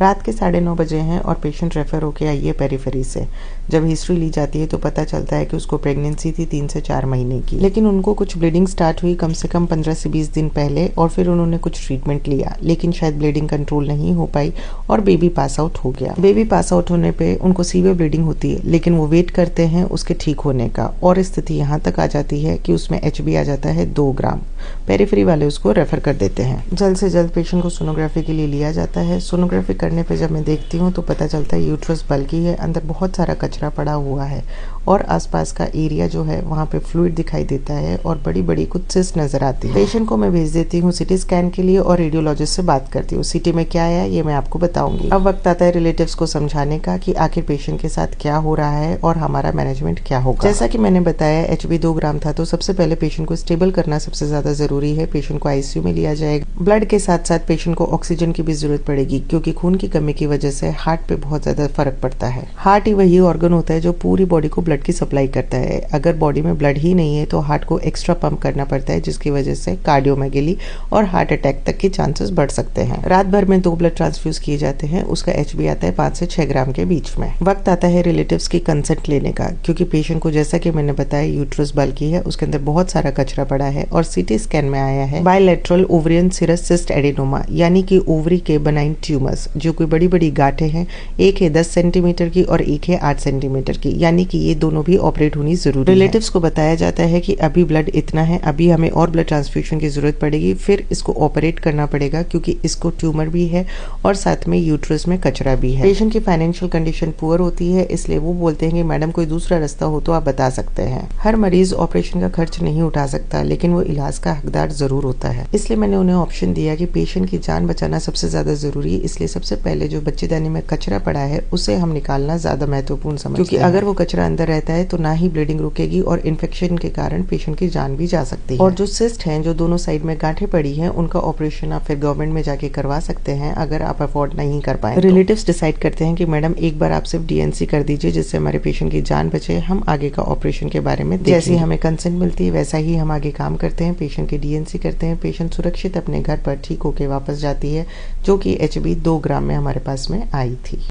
रात के 9:30 बजे हैं और पेशेंट रेफर होके आई है पेरीफेरी से। जब हिस्ट्री ली जाती है तो पता चलता है कि उसको प्रेगनेंसी थी 3 से 4 महीने की, लेकिन उनको कुछ ब्लीडिंग स्टार्ट हुई कम से कम 15 से 20 दिन पहले और फिर उन्होंने कुछ ट्रीटमेंट लिया, लेकिन शायद ब्लीडिंग कंट्रोल नहीं हो पाई और बेबी पास आउट हो गया। बेबी पास आउट होने पे उनको सीवियर ब्लीडिंग होती है, लेकिन वो वेट करते हैं उसके ठीक होने का और स्थिति यहाँ तक आ जाती है कि उसमें HB आ जाता है 2 ग्राम। पेरीफेरी वाले उसको रेफर कर देते हैं। जल्द से जल्द पेशेंट को सोनोग्राफी के लिए लिया जाता है। सोनोग्राफी करने पे जब मैं देखती हूँ तो पता चलता है यूट्रस बल्की है, अंदर बहुत सारा कचरा पड़ा हुआ है और आसपास का एरिया जो है वहाँ पे फ्लूइड दिखाई देता है और बड़ी बड़ी कुछ सिस्ट नजर आती है। पेशेंट को मैं भेज देती हूँ सिटी स्कैन के लिए और रेडियोलॉजिस्ट से बात करती हूँ। सिटी में क्या आया ये मैं आपको बताऊंगी। अब वक्त आता है रिलेटिव्स को समझाने का कि आखिर पेशेंट के साथ क्या हो रहा है और हमारा मैनेजमेंट क्या होगा। जैसा कि मैंने बताया HB 2 ग्राम था, तो सबसे पहले पेशेंट को स्टेबल करना सबसे ज्यादा जरूरी है। पेशेंट को ICU में लिया जाएगा। ब्लड के साथ साथ पेशेंट को ऑक्सीजन की भी जरूरत पड़ेगी, क्योंकि खून की कमी की वजह से हार्ट पे बहुत ज्यादा फर्क पड़ता है। हार्ट ही वही ऑर्गन होता है जो पूरी बॉडी को ब्लड की सप्लाई करता है। अगर बॉडी में ब्लड ही नहीं है तो हार्ट को एक्स्ट्रा पंप करना पड़ता है, जिसकी वजह से कार्डियोमेगेली और हार्ट अटैक तक के चांसेस बढ़ सकते हैं। रात भर में 2 ब्लड ट्रांसफ्यूज किए जाते हैं। उसका HB आता है 5 से 6 ग्राम के बीच में। वक्त आता है रिलेटिव्स की कंसेंट लेने का, क्योंकि पेशेंट को जैसा कि मैंने बताया यूट्रस बल्की है, उसके अंदर बहुत सारा कचरा पड़ा है और CT स्कैन में आया है बायलैटरल ओवरियन सिरस सिस्ट एडेनोमा, यानी कि ओवरी के बनाइन ट्यूमर्स, जो कोई बड़ी बड़ी गांठें हैं। एक है 10 सेंटीमीटर की और एक है 8 सेंटीमीटर की, यानी कि ये दोनों भी ऑपरेट होनी जरूरी है। रिलेटिव्स को बताया जाता है कि अभी ब्लड इतना है, अभी हमें और ब्लड ट्रांसफ्यूजन की जरूरत पड़ेगी, फिर इसको ऑपरेट करना पड़ेगा क्योंकि इसको ट्यूमर भी है और साथ में यूट्रस में कचरा भी है। पेशेंट की फाइनेंशियल कंडीशन पुअर होती है, इसलिए वो बोलते हैं कि मैडम कोई दूसरा रास्ता हो तो आप बता सकते हैं। हर मरीज ऑपरेशन का खर्च नहीं उठा सकता, लेकिन वो इलाज का हकदार जरूर होता है। इसलिए मैंने उन्हें ऑप्शन दिया कि पेशेंट की जान बचाना सबसे ज्यादा जरूरी है, इसलिए सबसे पहले जो बच्चेदानी में कचरा पड़ा है उसे हम निकालना ज्यादा महत्वपूर्ण समझते हैं, क्योंकि अगर वो कचरा अंदर रहता है तो ना ही ब्लीडिंग रुकेगी और इन्फेक्शन के कारण पेशेंट की जान भी जा सकती है। और जो सिस्ट हैं, जो दोनों साइड में गांठें पड़ी हैं, उनका ऑपरेशन आप फिर गवर्नमेंट में जाके करवा सकते हैं अगर आप अफोर्ड नहीं कर पाए। रिलेटिव्स डिसाइड करते हैं कि मैडम एक बार आप सिर्फ DNC कर दीजिए, जिससे हमारे पेशेंट की जान बचे, हम आगे का ऑपरेशन के बारे में जैसे हमें कंसेंट मिलती है वैसा ही हम आगे काम करते हैं। पेशेंट की DNC करते हैं, पेशेंट सुरक्षित अपने घर पर ठीक होके वापस जाती है, जो कि HB 2 ग्राम में हमारे पास में आई थी।